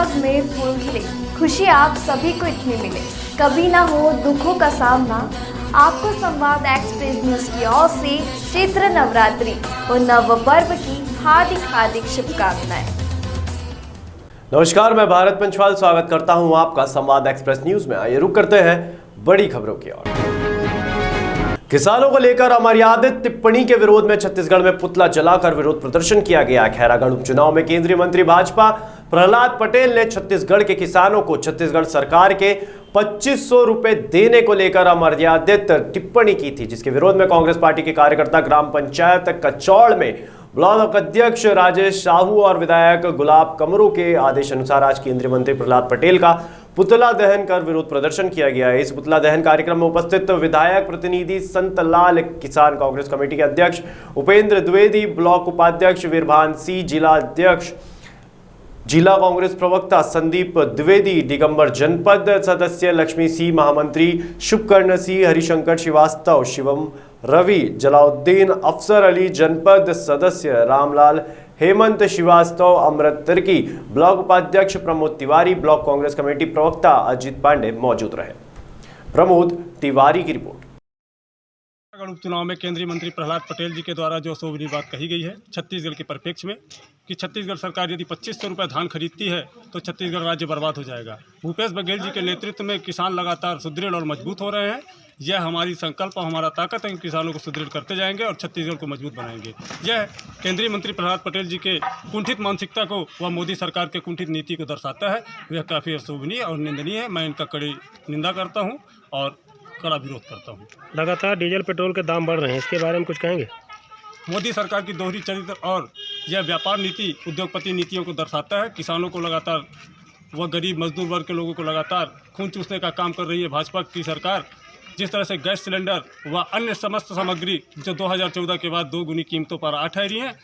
बाग में फूल खिले, खुशी आप सभी को इतनी मिले, कभी ना हो दुखों का सामना। आपको संवाद एक्सप्रेस न्यूज की ओर से चैत्र नवरात्रि और नव पर्व की हार्दिक हार्दिक शुभकामनाएं। नमस्कार, मैं भारत पंचवाल स्वागत करता हूं आपका संवाद एक्सप्रेस न्यूज में। आइए रुक करते हैं बड़ी खबरों की ओर। किसानों को लेकर अमर्यादित टिप्पणी के विरोध में छत्तीसगढ़ में पुतला जलाकर विरोध प्रदर्शन किया गया। खैरागढ़ उपचुनाव में केंद्रीय मंत्री भाजपा प्रहलाद पटेल ने छत्तीसगढ़ के किसानों को छत्तीसगढ़ सरकार के 2500 रुपए देने को लेकर अमर्यादित टिप्पणी की थी, जिसके विरोध में कांग्रेस पार्टी के कार्यकर्ता ग्राम पंचायत कचौड़ में ब्लॉक अध्यक्ष राजेश साहू और विधायक गुलाब कमरू के आदेश अनुसार आज केंद्रीय मंत्री प्रहलाद पटेल का पुतला दहन कर विरोध प्रदर्शन किया गया है। इस पुतला दहन कार्यक्रम में उपस्थित विधायक प्रतिनिधि संतलाल, किसान कांग्रेस कमेटी के अध्यक्ष उपेंद्र द्विवेदी, ब्लॉक उपाध्यक्ष वीरभान सिंह, जिला कांग्रेस प्रवक्ता संदीप द्विवेदी, दिगंबर जनपद सदस्य लक्ष्मी सिंह, महामंत्री शुभकर्ण सिंह, हरिशंकर श्रीवास्तव, शिवम रवि, जलाउद्दीन अफसर अली, जनपद सदस्य रामलाल, हेमंत श्रीवास्तव, अमृत तिर्की, ब्लॉक उपाध्यक्ष प्रमोद तिवारी, ब्लॉक कांग्रेस कमेटी प्रवक्ता अजीत पांडे मौजूद रहे। प्रमोद तिवारी की रिपोर्ट। उपचुनाव में केंद्रीय मंत्री प्रहलाद पटेल जी के द्वारा जो शोभनीय बात कही गई है छत्तीसगढ़ के परिप्रेक्ष्य में कि छत्तीसगढ़ सरकार यदि 2500 रुपये धान खरीदती है तो छत्तीसगढ़ राज्य बर्बाद हो जाएगा। भूपेश बघेल जी के नेतृत्व में किसान लगातार सुदृढ़ और मजबूत हो रहे हैं। यह हमारी संकल्प और हमारा ताकत है कि किसानों को सुदृढ़ करते जाएंगे और छत्तीसगढ़ को मजबूत बनाएंगे। यह केंद्रीय मंत्री प्रहलाद पटेल जी के कुंठित मानसिकता को व मोदी सरकार के कुंठित नीति को दर्शाता है। यह काफ़ी अशोभनीय और निंदनीय है। मैं इनका कड़ी निंदा करता हूँ और कड़ा विरोध करता हूँ। लगातार डीजल पेट्रोल के दाम बढ़ रहे हैं, इसके बारे में कुछ कहेंगे? मोदी सरकार की दोहरी चरित्र और यह व्यापार नीति उद्योगपति नीतियों को दर्शाता है। किसानों को लगातार व गरीब मजदूर वर्ग के लोगों को लगातार खून चूसने का काम कर रही है भाजपा की सरकार। जिस तरह से गैस सिलेंडर व अन्य समस्त सामग्री जो 2014 के बाद 2 गुनी कीमतों पर आ ठहरी हैं,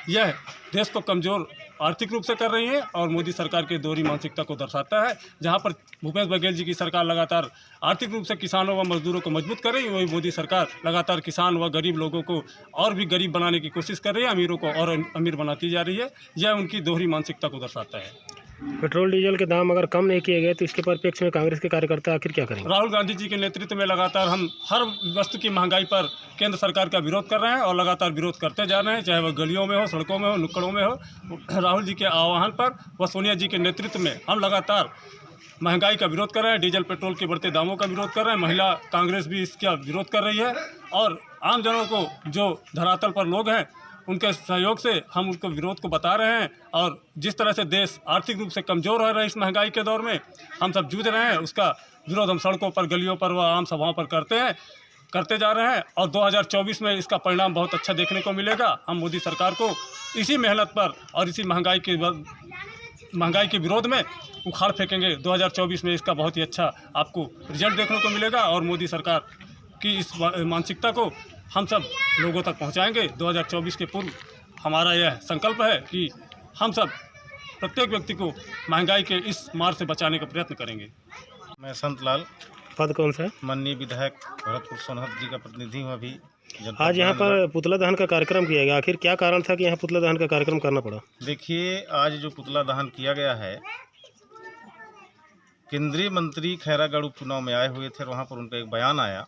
यह देश को कमज़ोर आर्थिक रूप से कर रही है और मोदी सरकार के दोहरी मानसिकता को दर्शाता है। जहां पर भूपेश बघेल जी की सरकार लगातार आर्थिक रूप से किसानों व मजदूरों को मजबूत कर रही है, वही मोदी सरकार लगातार किसान व गरीब लोगों को और भी गरीब बनाने की कोशिश कर रही है, अमीरों को और अमीर बनाती जा रही है। यह उनकी दोहरी मानसिकता को दर्शाता है। पेट्रोल डीजल के दाम अगर कम नहीं किए गए तो इसके परिप्रेक्ष्य में कांग्रेस के कार्यकर्ता आखिर क्या करेंगे? राहुल गांधी जी के नेतृत्व में लगातार हम हर वस्तु की महंगाई पर केंद्र सरकार का विरोध कर रहे हैं और लगातार विरोध करते जा रहे हैं, चाहे वह गलियों में हो, सड़कों में हो, नुक्कड़ों में हो। राहुल जी के आह्वान पर व सोनिया जी के नेतृत्व में हम लगातार महंगाई का विरोध कर रहे हैं, डीजल पेट्रोल के बढ़ते दामों का विरोध कर रहे हैं। महिला कांग्रेस भी इसका विरोध कर रही है और आम जनों को जो धरातल पर लोग हैं उनके सहयोग से हम उसको विरोध को बता रहे हैं। और जिस तरह से देश आर्थिक रूप से कमज़ोर हो रहा है इस महंगाई के दौर में, हम सब जूझ रहे हैं, उसका विरोध हम सड़कों पर, गलियों पर व आम सभाओं पर करते जा रहे हैं। और 2024 में इसका परिणाम बहुत अच्छा देखने को मिलेगा। हम मोदी सरकार को इसी मेहनत पर और इसी महंगाई के विरोध में उखाड़ फेंकेंगे। 2024 में इसका बहुत ही अच्छा आपको रिजल्ट देखने को मिलेगा और मोदी सरकार की इस मानसिकता को हम सब लोगों तक पहुंचाएंगे। 2024 के पूर्व हमारा यह संकल्प है कि हम सब प्रत्येक व्यक्ति को महंगाई के इस मार से बचाने का प्रयत्न करेंगे। मैं संतलाल, पद कौन सा है? माननीय विधायक भरतपुर सोनहत जी का प्रतिनिधि हूँ। अभी आज यहाँ पर पुतला दहन का कार्यक्रम किया गया, आखिर क्या कारण था कि यहाँ पुतला दहन का कार्यक्रम करना पड़ा? देखिए, आज जो पुतला दहन किया गया है, केंद्रीय मंत्री खैरागढ़ उपचुनाव में आए हुए थे। वहाँ पर उनका एक बयान आया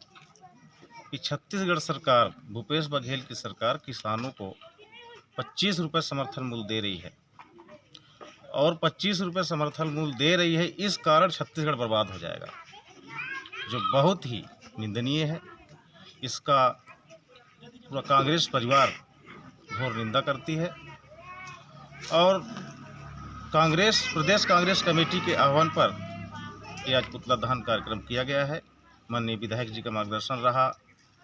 कि छत्तीसगढ़ सरकार, भूपेश बघेल की सरकार किसानों को 25 रुपये समर्थन मूल्य दे रही है और 25 रुपये समर्थन मूल्य दे रही है, इस कारण छत्तीसगढ़ बर्बाद हो जाएगा, जो बहुत ही निंदनीय है। इसका पूरा कांग्रेस परिवार घोर निंदा करती है और प्रदेश कांग्रेस कमेटी के आह्वान पर यह आज पुतला दहन कार्यक्रम किया गया है। माननीय विधायक जी का मार्गदर्शन रहा।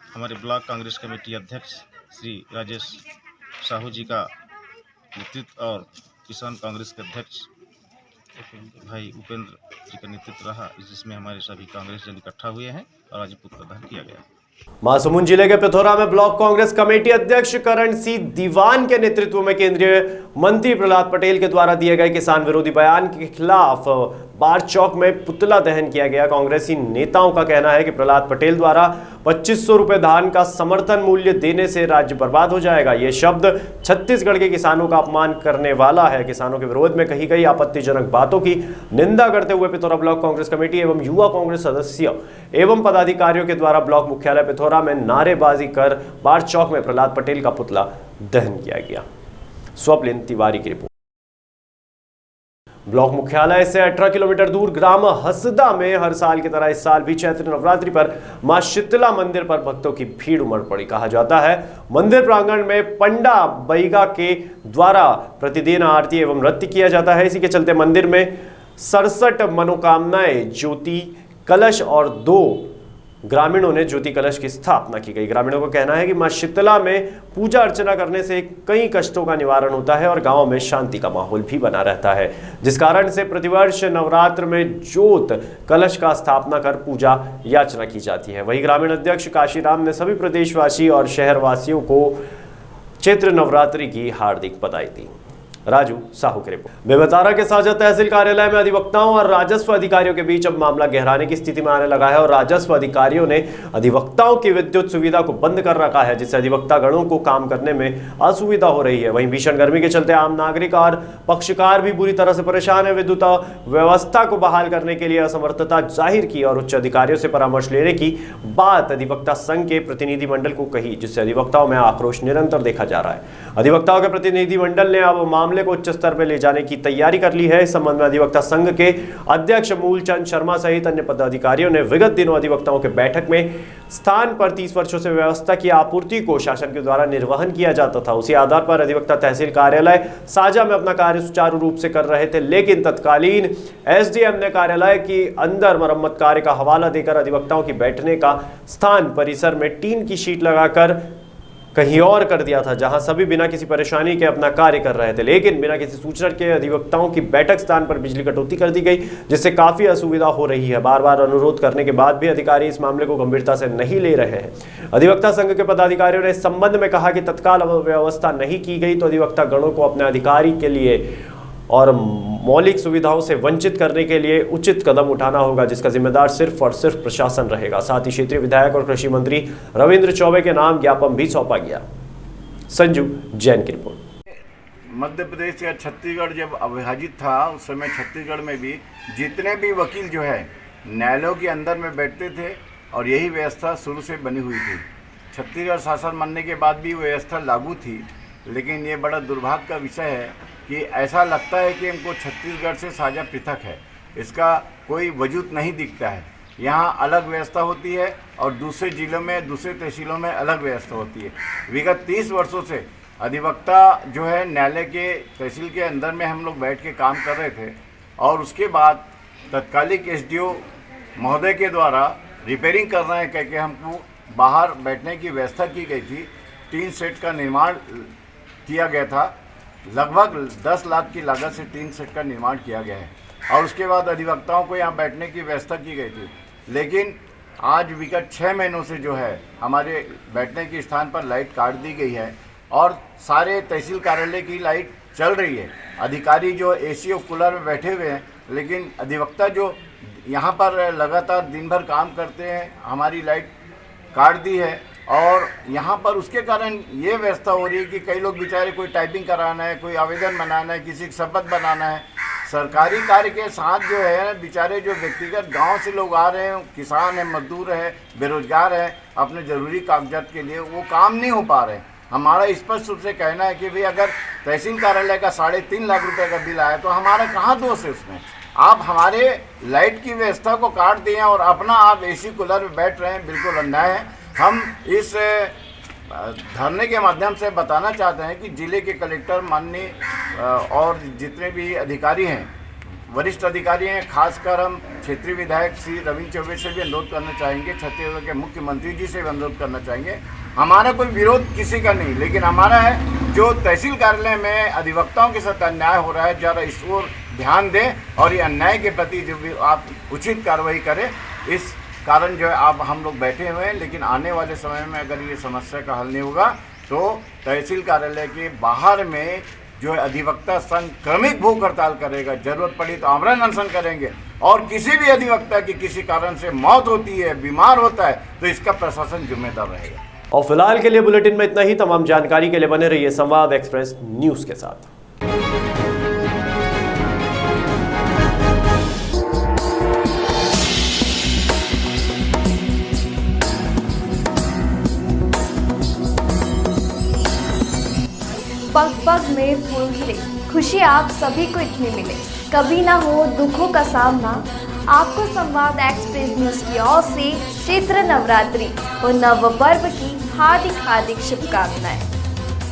हमारे ब्लॉक कांग्रेस कमेटी अध्यक्ष श्री राजेश साहू जी का नेतृत्व और किसान कांग्रेस के अध्यक्ष भाई उपेंद्र जी का नेतृत्व रहा, जिसमें हमारे सभी कांग्रेस जन इकट्ठा हुए हैं और आज पुतला दहन किया गया। महासमुंद जिले के पिथौरा में ब्लॉक कांग्रेस कमेटी अध्यक्ष करण सिंह दीवान के नेतृत्व में केंद्रीय मंत्री प्रहलाद पटेल के द्वारा दिए गए किसान विरोधी बयान के खिलाफ बार चौक में पुतला दहन किया गया। कांग्रेसी नेताओं का कहना है कि प्रहलाद पटेल द्वारा 2500 रुपए धान का समर्थन मूल्य देने से राज्य बर्बाद हो जाएगा। ये शब्द छत्तीसगढ़ के किसानों का अपमान करने वाला है। किसानों के विरोध में कही गई आपत्तिजनक बातों की निंदा करते हुए पिथौरा ब्लॉक कांग्रेस कमेटी एवं युवा कांग्रेस सदस्य एवं पदाधिकारियों के द्वारा ब्लॉक मुख्यालय पिथौरा में नारेबाजी कर बार चौक में प्रहलाद पटेल का पुतला दहन किया गया। स्वप्निल तिवारी की रिपोर्ट। ब्लॉक मुख्यालय से 18 किलोमीटर दूर ग्राम हसदा में हर साल की तरह इस साल भी चैत्र नवरात्रि पर मां शीतला मंदिर पर भक्तों की भीड़ उमड़ पड़ी। कहा जाता है मंदिर प्रांगण में पंडा बैगा के द्वारा प्रतिदिन आरती एवं नृत्य किया जाता है। इसी के चलते मंदिर में 67 मनोकामनाएं, ज्योति कलश और 2 ग्रामीणों ने ज्योति कलश की स्थापना की गई। ग्रामीणों का कहना है कि मां शीतला में पूजा अर्चना करने से कई कष्टों का निवारण होता है और गांव में शांति का माहौल भी बना रहता है, जिस कारण से प्रतिवर्ष नवरात्र में ज्योत कलश का स्थापना कर पूजा याचना की जाती है। वहीं ग्रामीण अध्यक्ष काशीराम ने सभी प्रदेशवासी और शहरवासियों को चैत्र नवरात्रि की हार्दिक बधाई दी। राजू साहू की रिपोर्ट। बेमेतरा के साझा तहसील कार्यालय में अधिवक्ताओं और राजस्व अधिकारियों के बीच अब मामला गहराने की स्थिति में आने लगा है और राजस्व अधिकारियों ने अधिवक्ताओं की विद्युत सुविधा को बंद कर रखा है, जिससे अधिवक्ता गणों को काम करने में असुविधा हो रही है। वहीं भीषण गर्मी के चलते आम नागरिक और पक्षकार भी बुरी तरह से परेशान है। विद्युत व्यवस्था को बहाल करने के लिए असमर्थता जाहिर की और उच्च अधिकारियों से परामर्श लेने की बात अधिवक्ता संघ के प्रतिनिधिमंडल को कही, जिससे अधिवक्ताओं में आक्रोश निरंतर देखा जा रहा है। अधिवक्ताओं के प्रतिनिधिमंडल ने अब मामले को उच्च स्तर पर ले जाने की तैयारी कर ली है। इस संबंध में अधिवक्ता संघ के अध्यक्ष मूलचंद शर्मा सहित अन्य पदाधिकारियों ने विगत दिनों अधिवक्ताओं के बैठक में स्थान पर 30 वर्षों से व्यवस्था की आपूर्ति को शासन के द्वारा निर्वहन किया जाता था, उसी आधार पर अधिवक्ता तहसील कार्यालय साझा में अपना कार्य सुचारू रूप से कर रहे थे। लेकिन तत्कालीन एसडीएम ने कार्यालय के अंदर मरम्मत कार्य का हवाला देकर अधिवक्ताओं की बैठने का स्थान परिसर में टीन की शीट लगाकर कहीं और कर दिया था, जहां सभी बिना किसी परेशानी के अपना कार्य कर रहे थे। लेकिन बिना किसी सूचना के अधिवक्ताओं की बैठक स्थान पर बिजली कटौती कर दी गई, जिससे काफी असुविधा हो रही है। बार बार अनुरोध करने के बाद भी अधिकारी इस मामले को गंभीरता से नहीं ले रहे हैं। अधिवक्ता संघ के पदाधिकारियों ने इस संबंध में कहा कि तत्काल व्यवस्था नहीं की गई तो अधिवक्ता गणों को अपने अधिकारी के लिए और मौलिक सुविधाओं से वंचित करने के लिए उचित कदम उठाना होगा, जिसका जिम्मेदार सिर्फ और सिर्फ प्रशासन रहेगा। साथ ही क्षेत्रीय विधायक और कृषि मंत्री रविंद्र चौबे के नाम ज्ञापन भी सौंपा गया। संजू जैन की रिपोर्ट। मध्य प्रदेश या छत्तीसगढ़ जब अविभाजित था उस समय छत्तीसगढ़ में भी जितने भी वकील जो है न्यायालयों के अंदर में बैठते थे और यही व्यवस्था शुरू से बनी हुई थी। छत्तीसगढ़ शासन बनने के बाद भी व्यवस्था लागू थी, लेकिन ये बड़ा दुर्भाग्य का विषय है कि ऐसा लगता है कि इनको छत्तीसगढ़ से साझा पृथक है, इसका कोई वजूद नहीं दिखता है। यहाँ अलग व्यवस्था होती है और दूसरे जिलों में, दूसरे तहसीलों में अलग व्यवस्था होती है। विगत 30 वर्षों से अधिवक्ता जो है न्यायालय के तहसील के अंदर में हम लोग बैठ के काम कर रहे थे और उसके बाद तत्कालिक एसडीओ महोदय के द्वारा रिपेयरिंग कर रहे हैं कह के हमको बाहर बैठने की व्यवस्था की गई थी। 3 सेट का निर्माण किया गया था, लगभग 10 लाख की लागत से 3 सेट का निर्माण किया गया है और उसके बाद अधिवक्ताओं को यहाँ बैठने की व्यवस्था की गई थी। लेकिन आज विगत 6 महीनों से जो है हमारे बैठने के स्थान पर लाइट काट दी गई है और सारे तहसील कार्यालय की लाइट चल रही है। अधिकारी जो एसी और कूलर में बैठे हुए हैं, लेकिन अधिवक्ता जो यहाँ पर लगातार दिन भर काम करते हैं, हमारी लाइट काट दी है और यहाँ पर उसके कारण ये व्यवस्था हो रही है कि कई लोग बेचारे कोई टाइपिंग कराना है, कोई आवेदन बनाना है, किसी का शपथ बनाना है। सरकारी कार्य के साथ जो है बेचारे जो व्यक्तिगत गांव से लोग आ रहे हैं, किसान है, मजदूर है, बेरोजगार है, अपने ज़रूरी कागजात के लिए वो काम नहीं हो पा रहे। हमारा स्पष्ट रूप से कहना है कि भाई अगर तहसील कार्यालय का 3.5 लाख रुपए का बिल आया तो हमारा कहाँ दोष है उसमें। आप हमारे लाइट की व्यवस्था को काट दिए और अपना आप एसी कूलर में बैठ रहे हैं, बिल्कुल अन्याय है। हम इस धरने के माध्यम से बताना चाहते हैं कि जिले के कलेक्टर माननीय और जितने भी अधिकारी हैं, वरिष्ठ अधिकारी हैं, खासकर हम क्षेत्रीय विधायक श्री रविंद्र चौबे से भी अनुरोध करना चाहेंगे, छत्तीसगढ़ के मुख्यमंत्री जी से भी अनुरोध करना चाहेंगे। हमारा कोई विरोध किसी का नहीं, लेकिन हमारा है जो तहसील कार्यालय में अधिवक्ताओं के साथ अन्याय हो रहा है, ज़रा इस ओर ध्यान दें और ये अन्याय के प्रति जो भी आप उचित कार्रवाई करें। इस कारण जो है आप हम लोग बैठे हुए हैं, लेकिन आने वाले समय में अगर ये समस्या का हल नहीं होगा तो तहसील कार्यालय के बाहर में जो है अधिवक्ता संघ क्रमिक भूख हड़ताल करेगा, जरूरत पड़ी तो आमरण अनशन करेंगे और किसी भी अधिवक्ता की किसी कारण से मौत होती है, बीमार होता है, तो इसका प्रशासन जिम्मेदार रहेगा। और फिलहाल के लिए बुलेटिन में इतना ही। तमाम जानकारी के लिए बने रहिए संवाद एक्सप्रेस न्यूज के साथ। पग पग में फूल खिले, खुशी आप सभी को इतनी मिले, कभी ना हो दुखों का सामना। आपको संवाद एक्सप्रेस न्यूज की ओर से चैत्र नवरात्रि और नव पर्व की हार्दिक शुभकामनाएं।